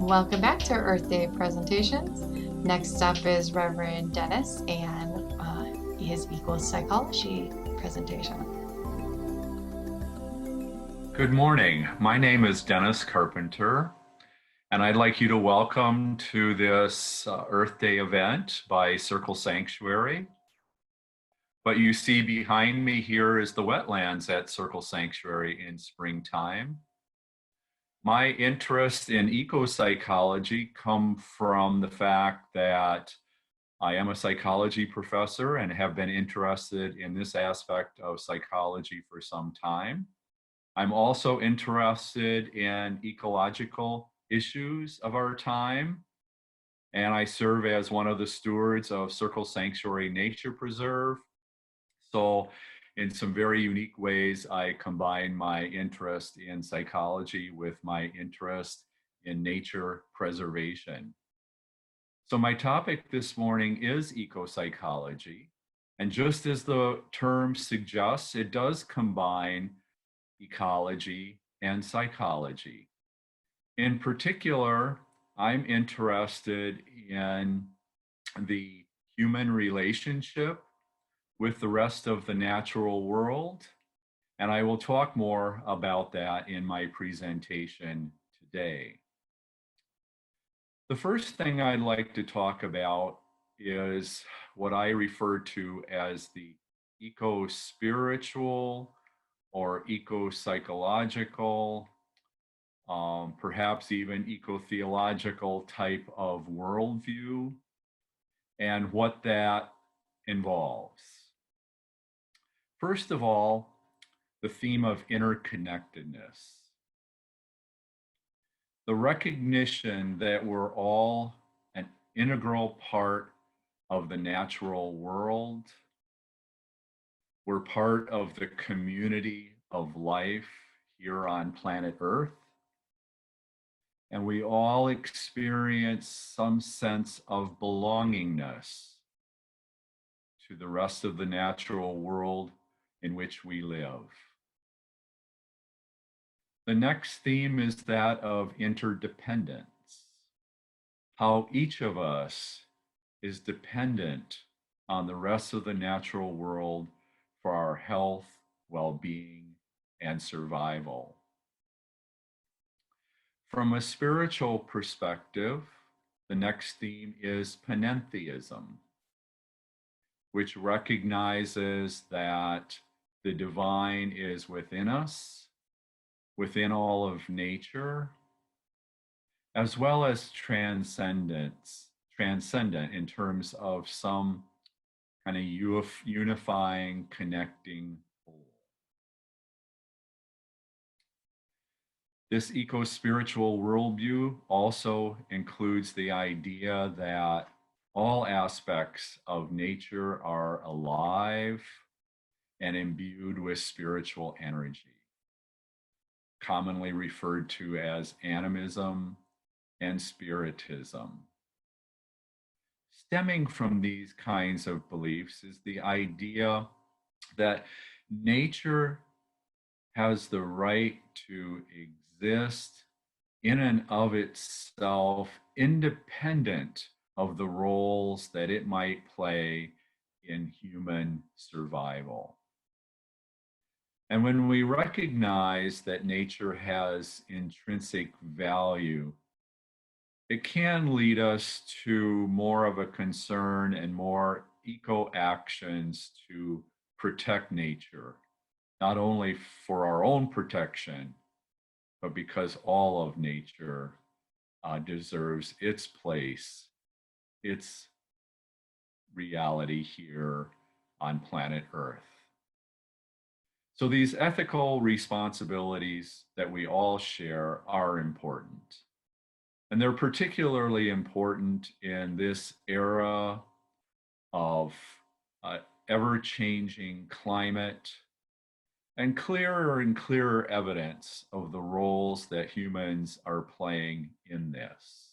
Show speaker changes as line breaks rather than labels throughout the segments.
Welcome back to Earth Day presentations. Next up is Reverend Dennis and his Ecopsychology presentation.
Good morning. My name is Dennis Carpenter, and I'd like you to welcome to this Earth Day event by Circle Sanctuary. What you see behind me here is the wetlands at Circle Sanctuary in springtime. My interest in ecopsychology come from the fact that I am a psychology professor and have been interested in this aspect of psychology for some time. I'm also interested in ecological issues of our time, and I serve as one of the stewards of Circle Sanctuary Nature Preserve. So in some very unique ways, I combine my interest in psychology with my interest in nature preservation. So my topic this morning is ecopsychology. And just as the term suggests, it does combine ecology and psychology. In particular, I'm interested in the human relationship with the rest of the natural world, and I will talk more about that in my presentation today. The first thing I'd like to talk about is what I refer to as the eco-spiritual or eco-psychological, perhaps even eco-theological type of worldview and what that involves. First of all, the theme of interconnectedness. The recognition that we're all an integral part of the natural world. We're part of the community of life here on planet Earth. And we all experience some sense of belongingness to the rest of the natural world in which we live. The next theme is that of interdependence, how each of us is dependent on the rest of the natural world for our health, well-being, and survival. From a spiritual perspective, the next theme is panentheism, which recognizes that the divine is within us, within all of nature, as well as transcendent in terms of some kind of unifying, connecting whole. This eco-spiritual worldview also includes the idea that all aspects of nature are alive and imbued with spiritual energy, commonly referred to as animism and spiritism. Stemming from these kinds of beliefs is the idea that nature has the right to exist in and of itself, independent of the roles that it might play in human survival. And when we recognize that nature has intrinsic value, it can lead us to more of a concern and more eco actions to protect nature, not only for our own protection, but because all of nature deserves its place, its reality here on planet Earth. So these ethical responsibilities that we all share are important. And they're particularly important in this era of ever-changing climate and clearer evidence of the roles that humans are playing in this.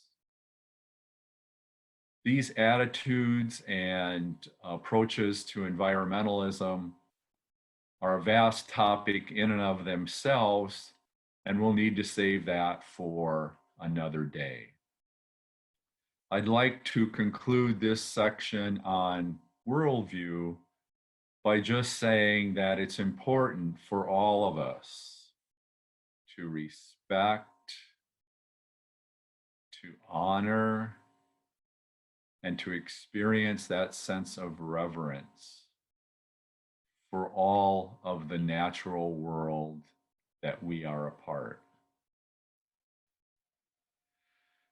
These attitudes and approaches to environmentalism are a vast topic in and of themselves, and we'll need to save that for another day. I'd like to conclude this section on worldview by just saying that it's important for all of us to respect, to honor, and to experience that sense of reverence for all of the natural world that we are a part.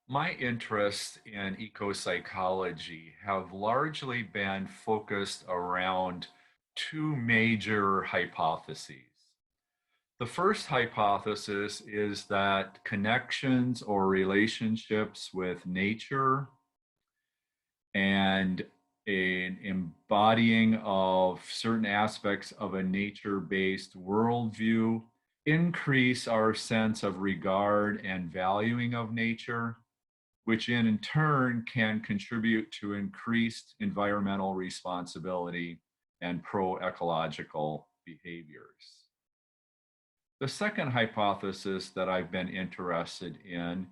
My interests in ecopsychology have largely been focused around two major hypotheses. The first hypothesis is that connections or relationships with nature and an embodying of certain aspects of a nature-based worldview increase our sense of regard and valuing of nature, which in turn can contribute to increased environmental responsibility and pro-ecological behaviors. The second hypothesis that I've been interested in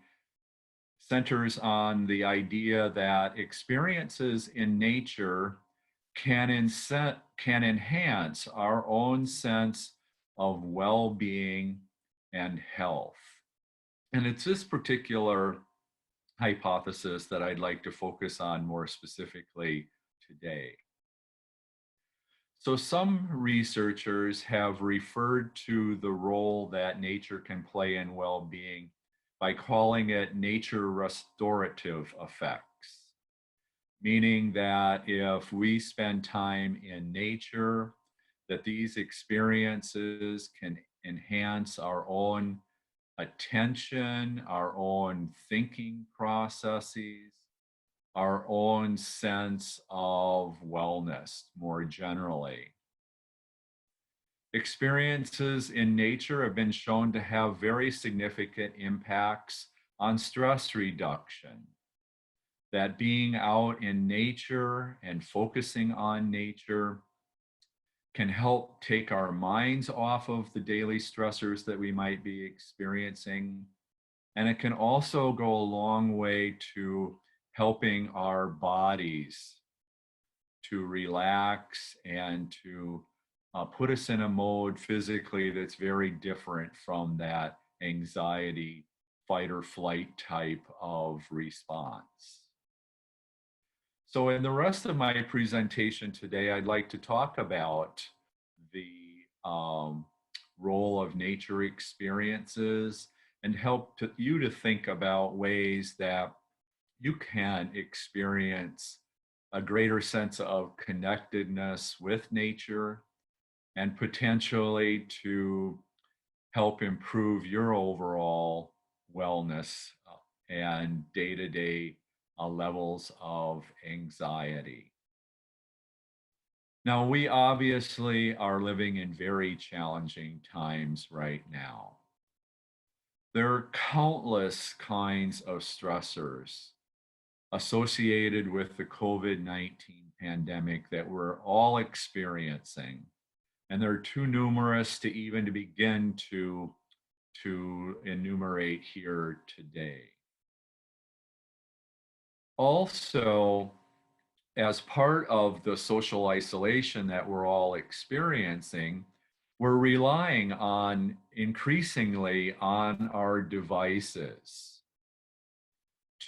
centers on the idea that experiences in nature can enhance our own sense of well-being and health. And it's this particular hypothesis that I'd like to focus on more specifically today. So some researchers have referred to the role that nature can play in well-being by calling it nature restorative effects, meaning that if we spend time in nature, that these experiences can enhance our own attention, our own thinking processes, our own sense of wellness more generally. Experiences in nature have been shown to have very significant impacts on stress reduction. That being out in nature and focusing on nature can help take our minds off of the daily stressors that we might be experiencing. And it can also go a long way to helping our bodies to relax and to put us in a mode physically that's very different from that anxiety, fight or flight type of response. So in the rest of my presentation today, I'd like to talk about the role of nature experiences and help you to think about ways that you can experience a greater sense of connectedness with nature and potentially to help improve your overall wellness and day-to-day levels of anxiety. Now, we obviously are living in very challenging times right now. There are countless kinds of stressors associated with the COVID-19 pandemic that we're all experiencing. And they're too numerous to even to begin to enumerate here today. Also, as part of the social isolation that we're all experiencing, we're relying on increasingly on our devices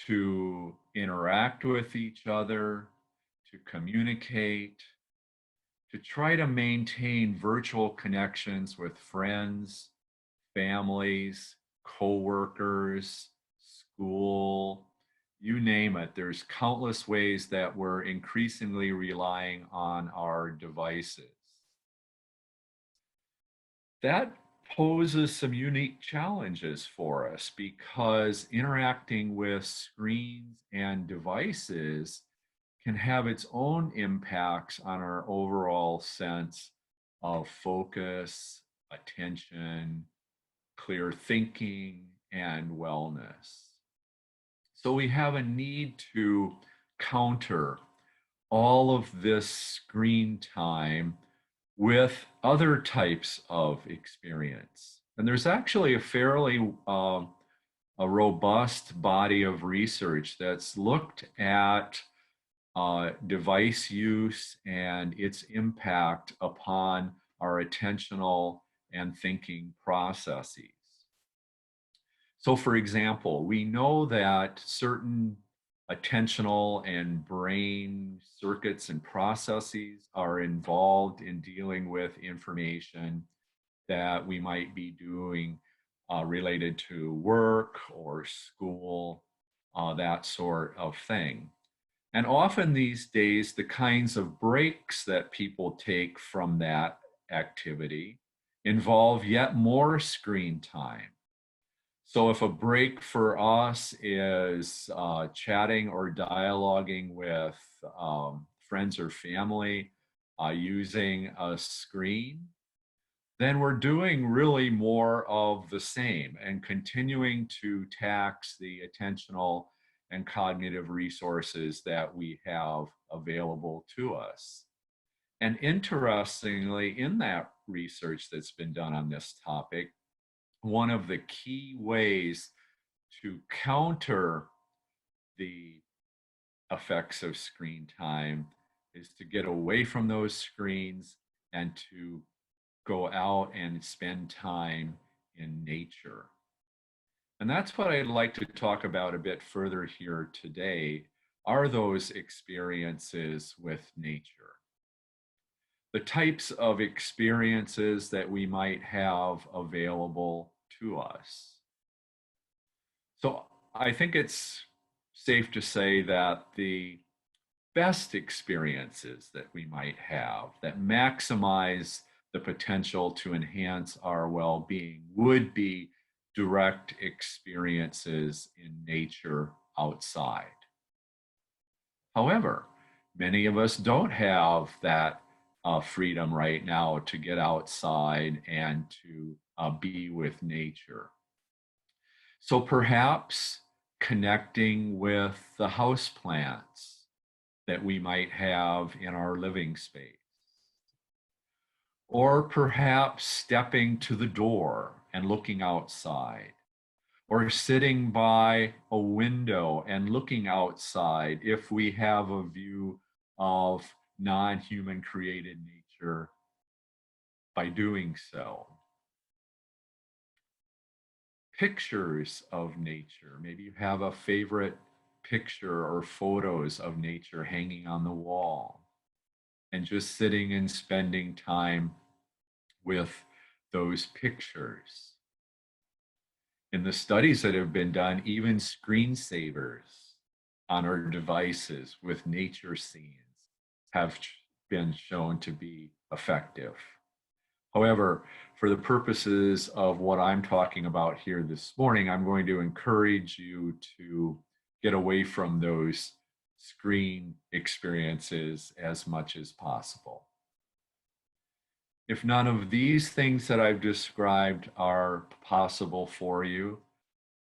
to interact with each other, to communicate, to try to maintain virtual connections with friends, families, coworkers, school, you name it. There's countless ways that we're increasingly relying on our devices. That poses some unique challenges for us because interacting with screens and devices can have its own impacts on our overall sense of focus, attention, clear thinking, and wellness. So we have a need to counter all of this screen time with other types of experience. And there's actually a fairly a robust body of research that's looked at device use and its impact upon our attentional and thinking processes. So, for example, we know that certain attentional and brain circuits and processes are involved in dealing with information that we might be doing related to work or school, that sort of thing. And often these days, the kinds of breaks that people take from that activity involve yet more screen time. So if a break for us is chatting or dialoguing with friends or family using a screen, then we're doing really more of the same and continuing to tax the attentional and cognitive resources that we have available to us. And interestingly, in that research that's been done on this topic, one of the key ways to counter the effects of screen time is to get away from those screens and to go out and spend time in nature. And that's what I'd like to talk about a bit further here today, are those experiences with nature. The types of experiences that we might have available to us. So I think it's safe to say that the best experiences that we might have that maximize the potential to enhance our well being would be direct experiences in nature outside. However, many of us don't have that freedom right now to get outside and to be with nature. So perhaps connecting with the house plants that we might have in our living space. Or perhaps stepping to the door and looking outside, or sitting by a window and looking outside if we have a view of non human created nature by doing so. Pictures of nature. Maybe you have a favorite picture or photos of nature hanging on the wall, and just sitting and spending time with those pictures. In the studies that have been done, even screensavers on our devices with nature scenes have been shown to be effective. However, for the purposes of what I'm talking about here this morning, I'm going to encourage you to get away from those screen experiences as much as possible. If none of these things that I've described are possible for you,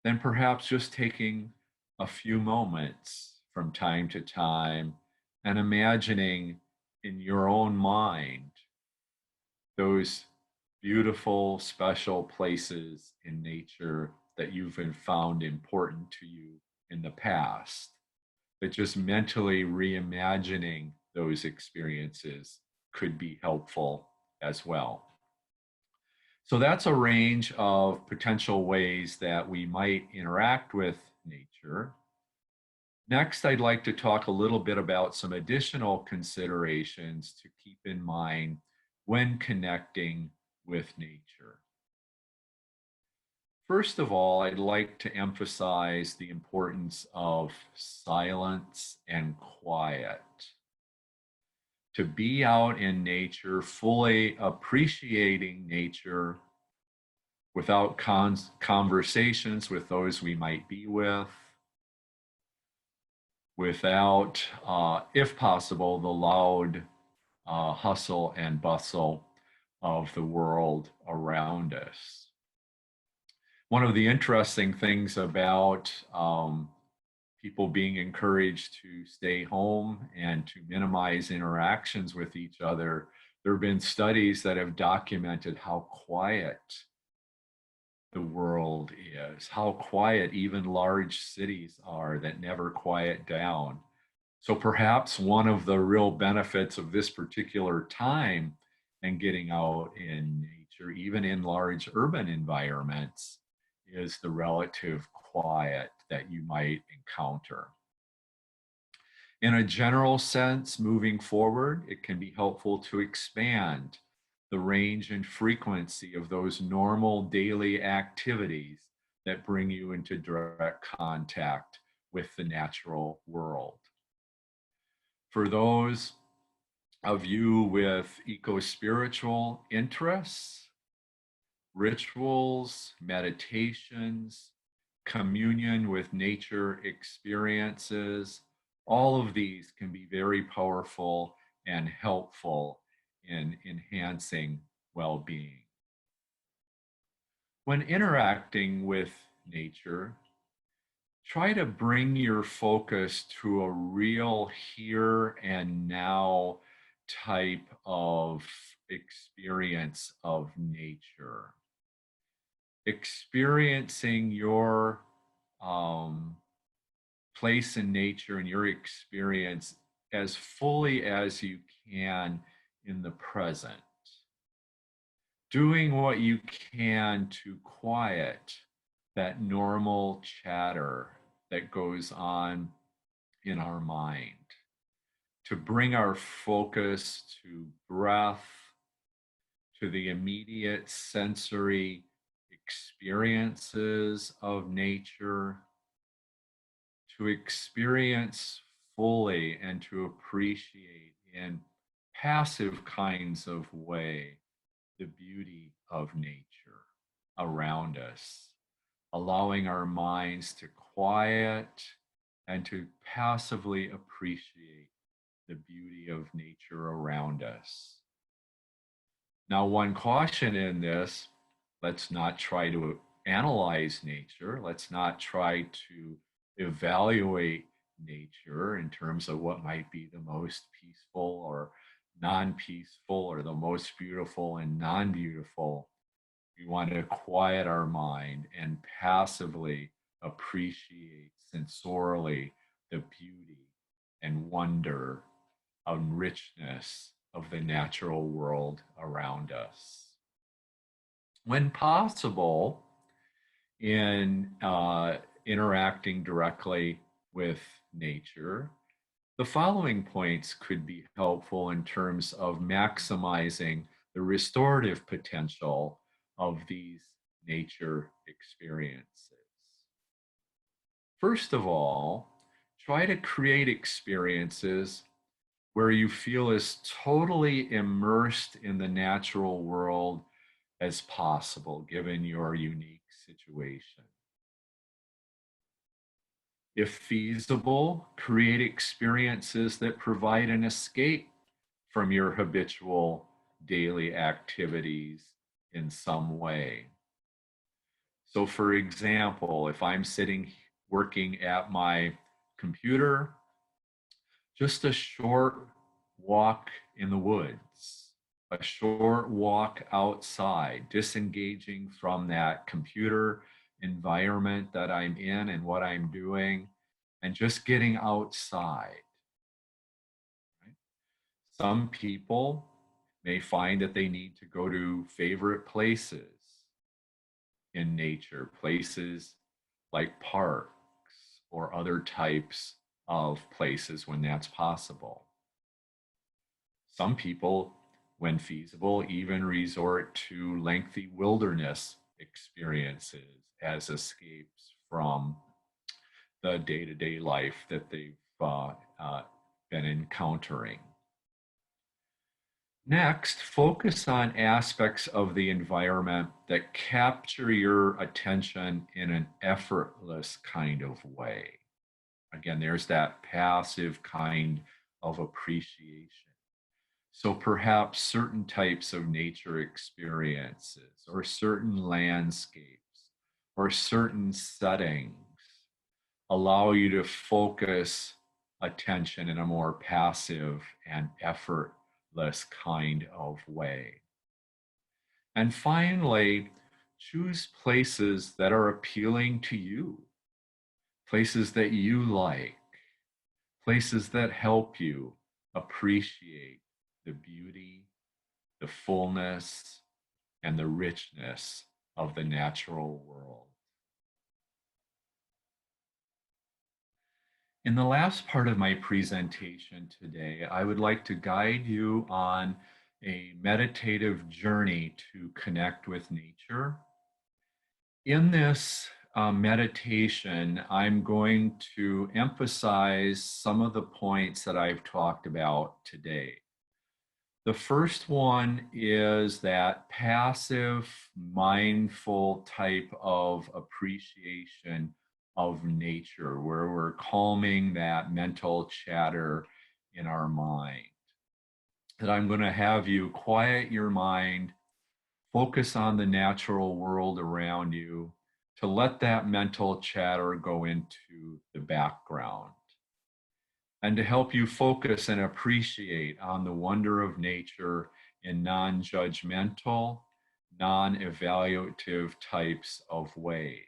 then perhaps just taking a few moments from time to time and imagining in your own mind those beautiful, special places in nature that you've found important to you in the past, that just mentally reimagining those experiences could be helpful as well. So that's a range of potential ways that we might interact with nature. Next, I'd like to talk a little bit about some additional considerations to keep in mind when connecting with nature. First of all, I'd like to emphasize the importance of silence and quiet. To be out in nature, fully appreciating nature without conversations with those we might be with, without, if possible, the loud hustle and bustle of the world around us. One of the interesting things about people being encouraged to stay home and to minimize interactions with each other, there have been studies that have documented how quiet the world world is, how quiet even large cities are that never quiet down. So perhaps one of the real benefits of this particular time and getting out in nature, even in large urban environments, is the relative quiet that you might encounter. In a general sense, moving forward, it can be helpful to expand the range and frequency of those normal daily activities that bring you into direct contact with the natural world. For those of you with eco-spiritual interests, rituals, meditations, communion with nature experiences, all of these can be very powerful and helpful in enhancing well-being. When interacting with nature, try to bring your focus to a real here and now type of experience of nature. Experiencing your place in nature and your experience as fully as you can in the present. Doing what you can to quiet that normal chatter that goes on in our mind, to bring our focus to breath, to the immediate sensory experiences of nature, to experience fully and to appreciate in passive kinds of way the beauty of nature around us, allowing our minds to quiet and to passively appreciate the beauty of nature around us. Now, one caution in this, let's not try to analyze nature. Let's not try to evaluate nature in terms of what might be the most peaceful or non-peaceful or the most beautiful and non-beautiful. We want to quiet our mind and passively appreciate sensorially the beauty and wonder and richness of the natural world around us. When possible, in interacting directly with nature, the following points could be helpful in terms of maximizing the restorative potential of these nature experiences. First of all, try to create experiences where you feel as totally immersed in the natural world as possible, given your unique situation. If feasible, create experiences that provide an escape from your habitual daily activities in some way. So, for example, if I'm sitting working at my computer, just a short walk in the woods, a short walk outside, disengaging from that computer environment that I'm in and what I'm doing, and just getting outside. Right? Some people may find that they need to go to favorite places in nature, places like parks or other types of places when that's possible. Some people, when feasible, even resort to lengthy wilderness experiences as escapes from the day to day life that they've been encountering. Next, focus on aspects of the environment that capture your attention in an effortless kind of way. Again, there's that passive kind of appreciation. So perhaps certain types of nature experiences or certain landscapes or certain settings allow you to focus attention in a more passive and effortless kind of way. And finally, choose places that are appealing to you, places that you like, places that help you appreciate the beauty, the fullness, and the richness of the natural world. In the last part of my presentation today, I would like to guide you on a meditative journey to connect with nature. In this meditation, I'm going to emphasize some of the points that I've talked about today. The first one is that passive, mindful type of appreciation of nature, where we're calming that mental chatter in our mind. That I'm going to have you quiet your mind, focus on the natural world around you, to let that mental chatter go into the background, and to help you focus and appreciate on the wonder of nature in non-judgmental, non-evaluative types of ways.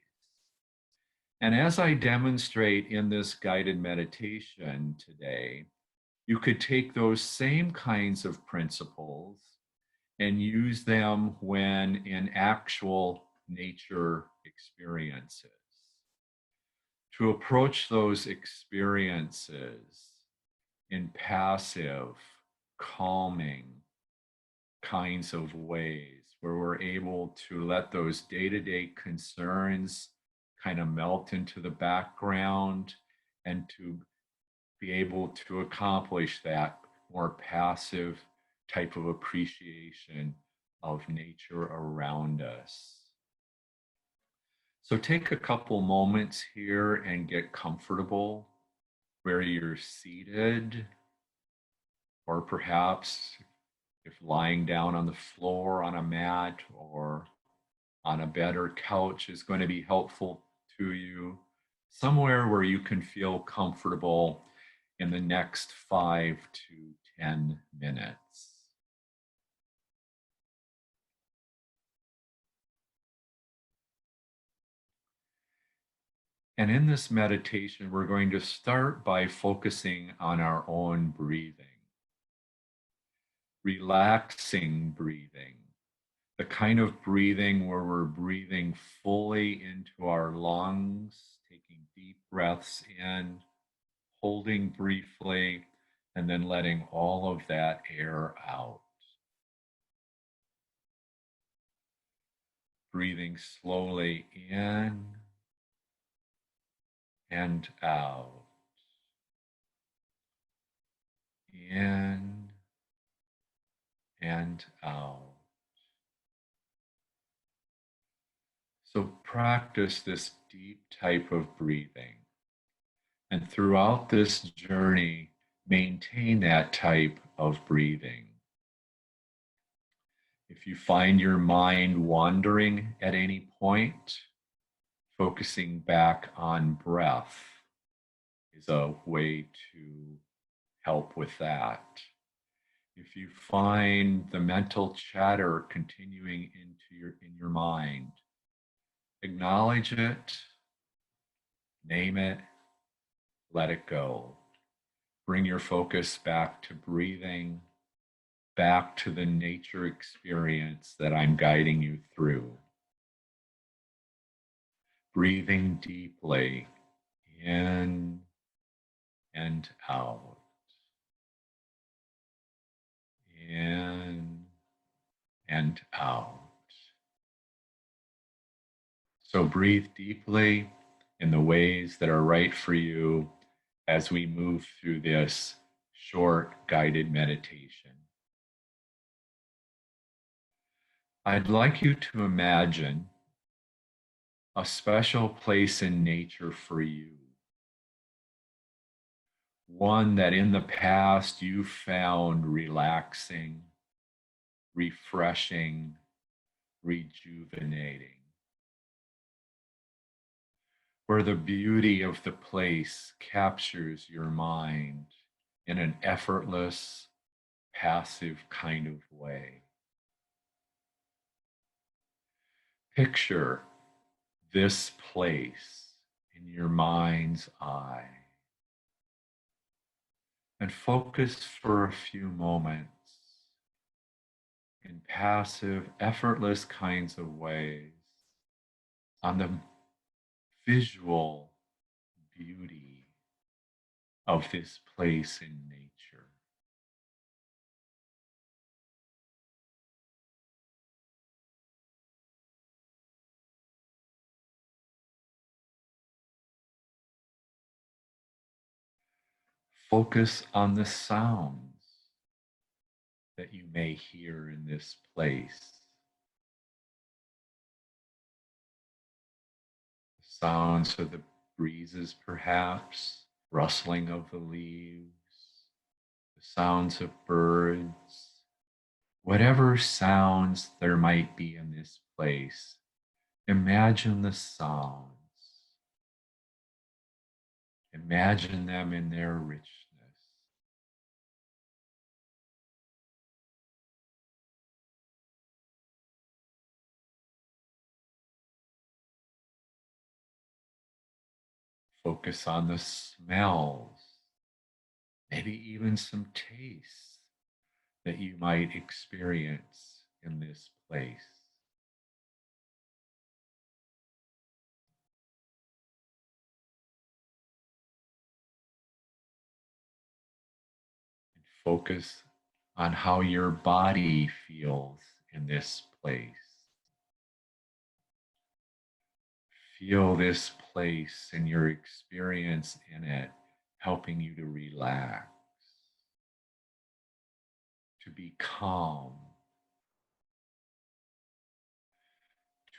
And as I demonstrate in this guided meditation today, you could take those same kinds of principles and use them when in actual nature experiences. To approach those experiences in passive, calming kinds of ways, where we're able to let those day-to-day concerns kind of melt into the background, and to be able to accomplish that more passive type of appreciation of nature around us. So take a couple moments here and get comfortable where you're seated, or perhaps if lying down on the floor on a mat or on a bed or couch is going to be helpful to you, somewhere where you can feel comfortable in the next 5 to 10 minutes. And in this meditation, we're going to start by focusing on our own breathing, relaxing breathing, the kind of breathing where we're breathing fully into our lungs, taking deep breaths in, holding briefly, and then letting all of that air out. Breathing slowly in and out, in and out. So practice this deep type of breathing. And throughout this journey, maintain that type of breathing. If you find your mind wandering at any point, focusing back on breath is a way to help with that. If you find the mental chatter continuing in your mind, acknowledge it, name it, let it go. Bring your focus back to breathing, back to the nature experience that I'm guiding you through. Breathing deeply in and out, in and out. So breathe deeply in the ways that are right for you as we move through this short guided meditation. I'd like you to imagine a special place in nature for you. One that in the past you found relaxing, refreshing, rejuvenating, where the beauty of the place captures your mind in an effortless, passive kind of way. Picture this place in your mind's eye and focus for a few moments in passive, effortless kinds of ways on the visual beauty of this place in nature. Focus on the sounds that you may hear in this place. The sounds of the breezes, perhaps, rustling of the leaves, the sounds of birds, whatever sounds there might be in this place. Imagine the sounds. Imagine them in their richness. Focus on the smells, maybe even some tastes that you might experience in this place. And focus on how your body feels in this place. Feel this place and your experience in it helping you to relax, to be calm,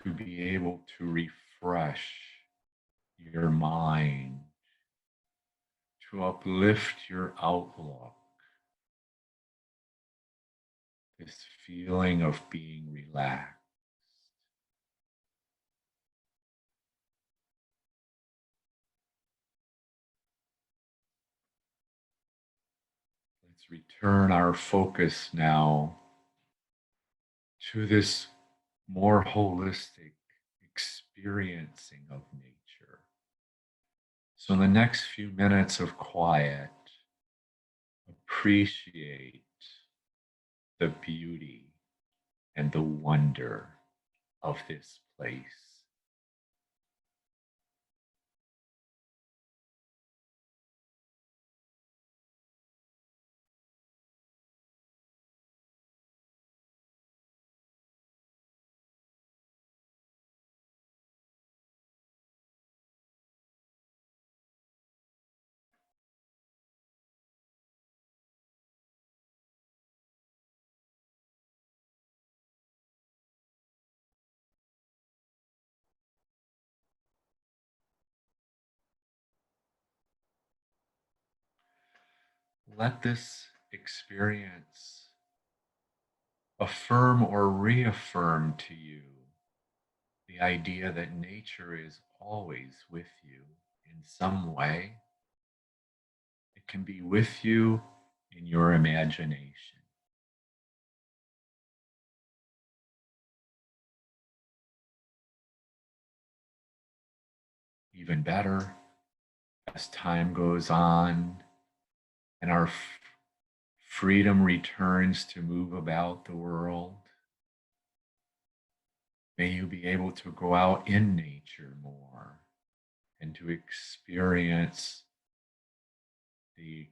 to be able to refresh your mind, to uplift your outlook, this feeling of being relaxed. Let's return our focus now to this more holistic experiencing of nature. So, in the next few minutes of quiet, appreciate the beauty and the wonder of this place. Let this experience affirm or reaffirm to you the idea that nature is always with you in some way. It can be with you in your imagination. Even better, as time goes on and our freedom returns to move about the world, may you be able to go out in nature more and to experience the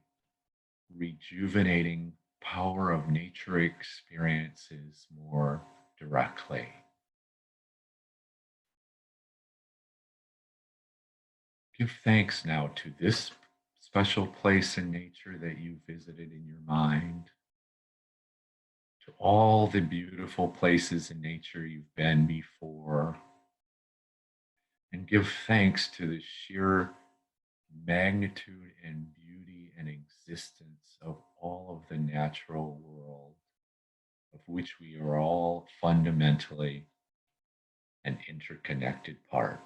rejuvenating power of nature experiences more directly. Give thanks now to this special place in nature that you visited in your mind, to all the beautiful places in nature you've been before, and give thanks to the sheer magnitude and beauty and existence of all of the natural world, of which we are all fundamentally an interconnected part.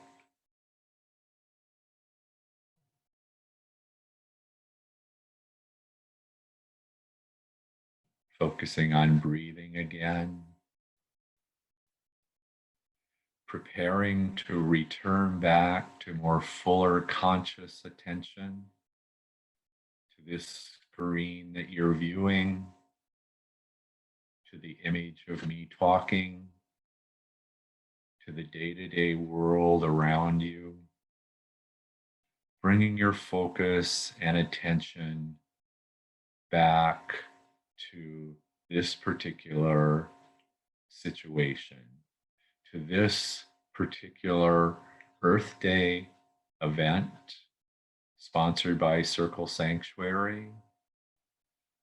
Focusing on breathing again, preparing to return back to more fuller conscious attention to this screen that you're viewing, to the image of me talking, to the day-to-day world around you, bringing your focus and attention back to this particular situation, to this particular Earth Day event sponsored by Circle Sanctuary.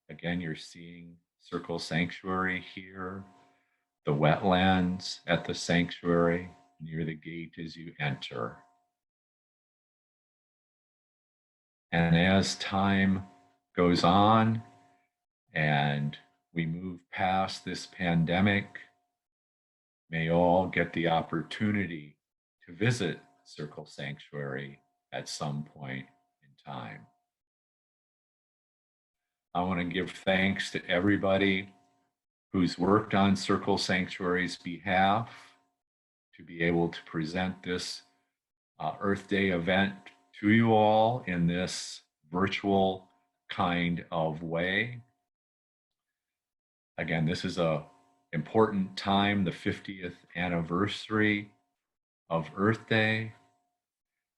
Again, you're seeing Circle Sanctuary here, the wetlands at the sanctuary near the gate as you enter. And as time goes on and we move past this pandemic, may all get the opportunity to visit Circle Sanctuary at some point in time. I want to give thanks to everybody who's worked on Circle Sanctuary's behalf to be able to present this Earth Day event to you all in this virtual kind of way. Again, this is an important time, the 50th anniversary of Earth Day.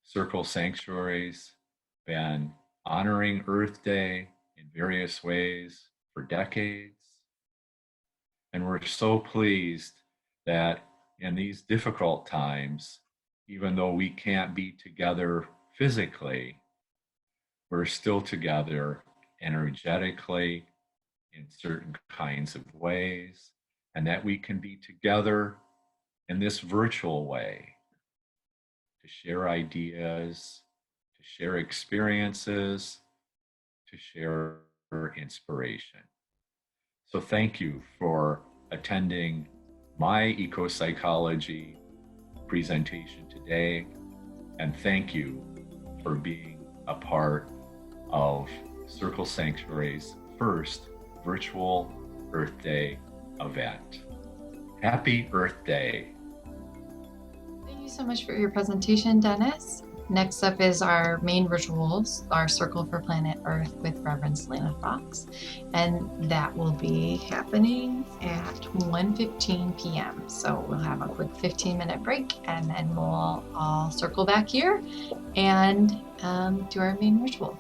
Circle Sanctuary's been honoring Earth Day in various ways for decades. And we're so pleased that in these difficult times, even though we can't be together physically, we're still together energetically in certain kinds of ways, and that we can be together in this virtual way to share ideas, to share experiences, to share inspiration. So thank you for attending my ecopsychology presentation today, and thank you for being a part of Circle Sanctuary's first virtual Earth Day event. Happy Earth Day.
Thank you so much for your presentation, Dennis. Next up is our main rituals, our Circle for Planet Earth with Reverend Selena Fox, and that will be happening at 1:15 p.m. So we'll have a quick 15-minute break, and then we'll all circle back here and do our main ritual.